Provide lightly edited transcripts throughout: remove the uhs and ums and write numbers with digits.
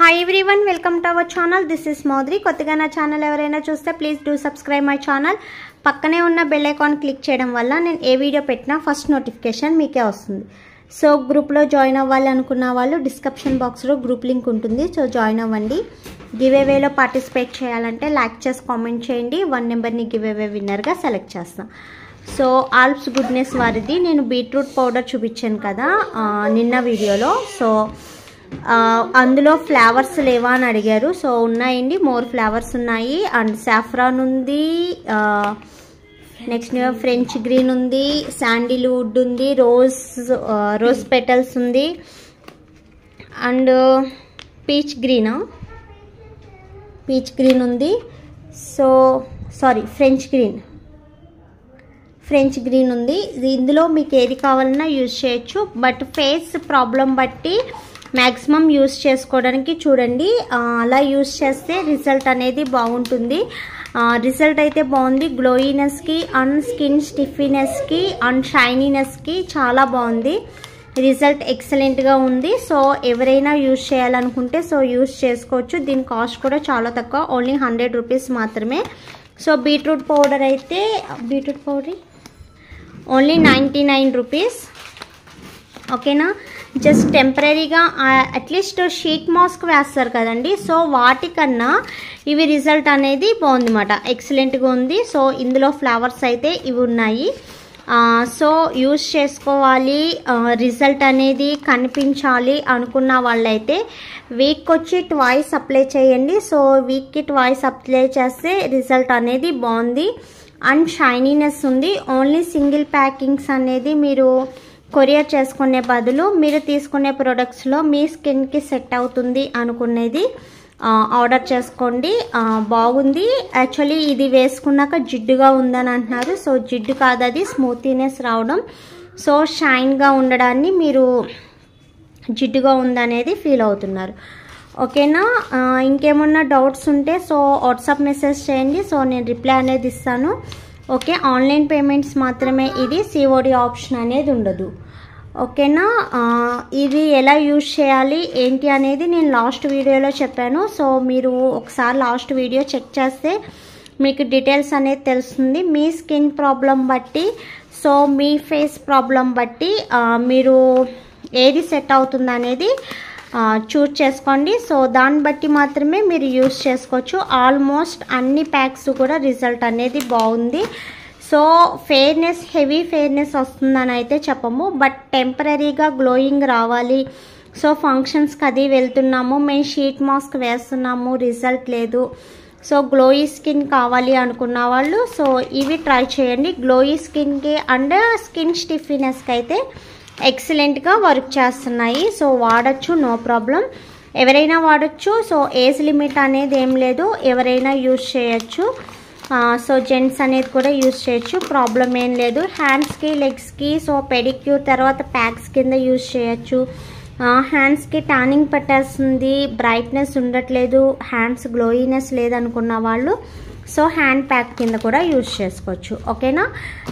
Hi everyone, welcome to our channel. This is Maudri. కొత్తగా నా channel ఎవరైనా చూస్తే please do subscribe my channel. పక్కనే ఉన్న బెల్ ఐకాన్ క్లిక్ చేయడం వల్ల నేను ఏ వీడియో పెట్టినా ఫస్ట్ నోటిఫికేషన్ మీకే వస్తుంది. సో గ్రూప్లో జాయిన్ అవ్వాలి అనుకున్న వాళ్ళు డిస్క్రిప్షన్ బాక్స్లో గ్రూప్ లింక్ ఉంటుంది. సో జాయిన్ అవ్వండి. గివ్ అవేలో పార్టిసిపేట్ చేయాలంటే లైక్ చేసి కామెంట్ చేయండి. 1 నెంబర్ని గివ్ అవే విన్నర్గా సెలెక్ట్ చేస్తాం. సో ఆల్ప్స్ గుడ్నెస్ వారిది నేను బీట్రూట్ పౌడర్ చూపించాను కదా నిన్న వీడియోలో. సో అందులో ఫ్లేవర్స్ లేవా అని అడిగారు. సో ఉన్నాయండి, మోర్ ఫ్లేవర్స్ ఉన్నాయి. అండ్ సాఫ్రాన్ ఉంది, నెక్స్ట్ ఫ్రెంచ్ గ్రీన్ ఉంది, శాండిల్వుడ్ ఉంది, రోజ్ పెటల్స్ ఉంది, అండ్ పీచ్ గ్రీన్ ఉంది. సో సారీ ఫ్రెంచ్ గ్రీన్ ఉంది. ఇందులో మీకు ఏది కావాలన్నా యూజ్ చేయొచ్చు. బట్ ఫేస్ ప్రాబ్లం బట్టి మ్యాక్సిమం యూజ్ చేసుకోవడానికి చూడండి. అలా యూజ్ చేస్తే రిజల్ట్ అనేది బాగుంటుంది. రిజల్ట్ అయితే బాగుంది. గ్లోయినెస్కి అండ్ స్కిన్ స్టిఫీనెస్కి అండ్ షైనీనెస్కి చాలా బాగుంది. రిజల్ట్ ఎక్సలెంట్గా ఉంది. సో ఎవరైనా యూజ్ చేయాలనుకుంటే సో యూజ్ చేసుకోవచ్చు. దీని కాస్ట్ కూడా చాలా తక్కువ, ఓన్లీ 100 రూపీస్ మాత్రమే. So beetroot powder only 99 rupees. ఓకేనా, జస్ట్ టెంపరీగా అట్లీస్ట్ షీట్ మాస్క్ వేస్తారు కదండి. సో వాటికన్నా ఇవి రిజల్ట్ అనేది బాగుందన్నమాట, ఎక్సలెంట్గా ఉంది. సో ఇందులో ఫ్లవర్స్ అయితే ఇవి ఉన్నాయి. సో యూజ్ చేసుకోవాలి, రిజల్ట్ అనేది కనిపించాలి అనుకున్న వాళ్ళైతే వీక్ వచ్చి ట్వైస్ అప్లై చేయండి. సో వీక్కి ట్వైస్ అప్లై చేస్తే రిజల్ట్ అనేది బాగుంది అండ్ షైనీనెస్ ఉంది. ఓన్లీ సింగిల్ ప్యాకింగ్స్ అనేది మీరు కొరియర్ చేసుకునే బదులు మీరు తీసుకునే ప్రొడక్ట్స్లో మీ స్కిన్కి సెట్ అవుతుంది అనుకునేది ఆర్డర్ చేసుకోండి. బాగుంది. యాక్చువల్లీ ఇది వేసుకున్నాక జిడ్డుగా ఉందని అంటున్నారు. సో జిడ్డు కాదు, అది స్మూతీనెస్ రావడం. సో షైన్గా ఉండడాన్ని మీరు జిడ్డుగా ఉందనేది ఫీల్ అవుతున్నారు. ఓకేనా, ఇంకేమన్నా డౌట్స్ ఉంటే సో వాట్సాప్ మెసేజ్ చేయండి. సో నేను రిప్లై అనేది ఇస్తాను. ఓకే, ఆన్లైన్ పేమెంట్స్ మాత్రమే. ఇది సిఓడి ఆప్షన్ అనేది ఉండదు. ఓకేనా, ఇది ఎలా యూజ్ చేయాలి ఏంటి అనేది నేను లాస్ట్ వీడియోలో చెప్పాను. సో మీరు ఒకసారి లాస్ట్ వీడియో చెక్ చేస్తే మీకు డీటెయిల్స్ అనేది తెలుస్తుంది. మీ స్కిన్ ప్రాబ్లం బట్టి, సో మీ ఫేస్ ప్రాబ్లం బట్టి మీరు ఏది సెట్ అవుతుంది అనేది చూస్ చేసుకోండి. సో దాన్ని బట్టి మాత్రమే మీరు యూజ్ చేసుకోవచ్చు. ఆల్మోస్ట్ అన్ని ప్యాక్స్ కూడా రిజల్ట్ అనేది బాగుంది. సో ఫెయిర్నెస్, హెవీ ఫెయిర్నెస్ వస్తుందని అయితే చెప్పము, బట్ టెంపరీగా గ్లోయింగ్ రావాలి. సో ఫంక్షన్స్కి అది వెళ్తున్నాము, మేము షీట్ మాస్క్ వేస్తున్నాము, రిజల్ట్ లేదు, సో గ్లోయీ స్కిన్ కావాలి అనుకున్న వాళ్ళు సో ఇవి ట్రై చేయండి. గ్లోయీ స్కిన్కి అండ్ స్కిన్ స్టిఫీనెస్కి అయితే ఎక్సలెంట్గా వర్క్ చేస్తున్నాయి. సో వాడచ్చు, నో ప్రాబ్లం, ఎవరైనా వాడచ్చు. సో ఏజ్ లిమిట్ అనేది ఏం లేదు, ఎవరైనా యూజ్ చేయొచ్చు. సో జెంట్స్ అనేది కూడా యూజ్ చేయొచ్చు, ప్రాబ్లం ఏం లేదు. హ్యాండ్స్కి, లెగ్స్కి సో పెడిక్యూర్ తర్వాత ప్యాక్స్ కింద యూజ్ చేయొచ్చు. హ్యాండ్స్కి ట్యానింగ్ పట్టేస్తుంది, బ్రైట్నెస్ ఉండట్లేదు, హ్యాండ్స్ గ్లోయినెస్ లేదనుకున్న వాళ్ళు సో హ్యాండ్ ప్యాక్ కింద కూడా యూజ్ చేసుకోవచ్చు. ఓకేనా,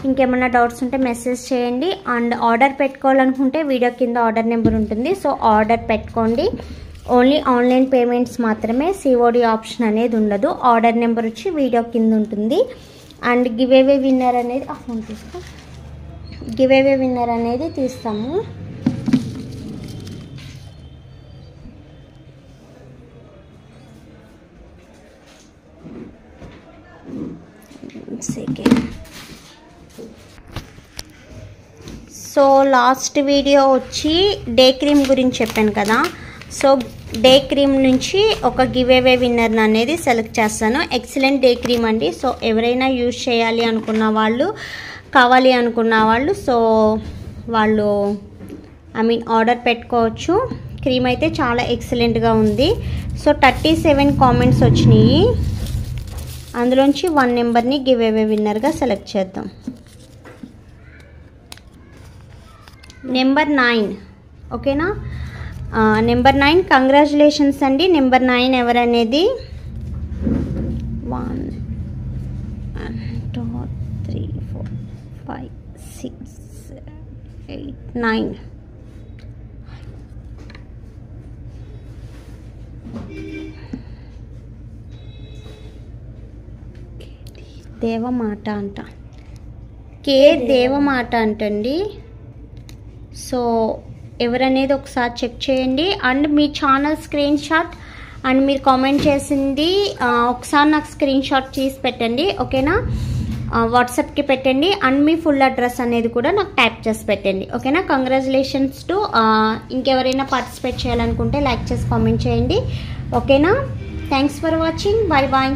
ఇంకేమైనా డౌట్స్ ఉంటే మెసేజ్ చేయండి. అండ్ ఆర్డర్ పెట్టుకోవాలనుకుంటే వీడియో కింద ఆర్డర్ నెంబర్ ఉంటుంది. సో ఆర్డర్ పెట్టుకోండి. ఓన్లీ ఆన్లైన్ పేమెంట్స్ మాత్రమే, సిఓడి ఆప్షన్ అనేది ఉండదు. ఆర్డర్ నెంబర్ వచ్చి వీడియో కింద ఉంటుంది. అండ్ గివ్ అవే విన్నర్ అనేది ఫోన్ తీసుకో, గివ్ అవే విన్నర్ అనేది తీస్తాము. సో లాస్ట్ వీడియో వచ్చి డే క్రీమ్ గురించి చెప్పాను కదా. సో డే క్రీమ్ నుంచి ఒక గివ్ అవే విన్నర్ అనేది సెలెక్ట్ చేస్తాను. ఎక్సలెంట్ డే క్రీమ్ అండి. సో ఎవరైనా యూజ్ చేయాలి అనుకున్న వాళ్ళు, కావాలి అనుకున్న వాళ్ళు సో వాళ్ళు ఆర్డర్ పెట్టుకోవచ్చు. క్రీమ్ అయితే చాలా ఎక్సలెంట్గా ఉంది. సో 37 కామెంట్స్ వచ్చినాయి. అందులోంచి 1 నెంబర్ని గివ్ అవే విన్నర్గా సెలెక్ట్ చేద్దాం. నెంబర్ 9. ఓకేనా, నెంబర్ 9 కంగ్రాచులేషన్స్ అండి. నెంబర్ 9 ఎవరనేది 1 2 3 4 5 6 7 8 9 దేవమాట అంట, కే దేవమాట అంటండి. సో ఎవరనేది ఒకసారి చెక్ చేయండి. And me channel screen shot and మీరు కామెంట్ చేసింది ఒకసారి నాకు స్క్రీన్ షాట్ తీసి పెట్టండి, ఓకేనా. వాట్సాప్కి పెట్టండి. అండ్ మీ ఫుల్ అడ్రస్ అనేది కూడా నాకు టైప్ చేసి పెట్టండి, ఓకేనా. కంగ్రాచులేషన్స్ టు ఇంకెవరైనా పార్టిసిపేట్ చేయాలనుకుంటే లైక్ చేసి కామెంట్ చేయండి, ఓకేనా. Thanks for watching. Bye bye.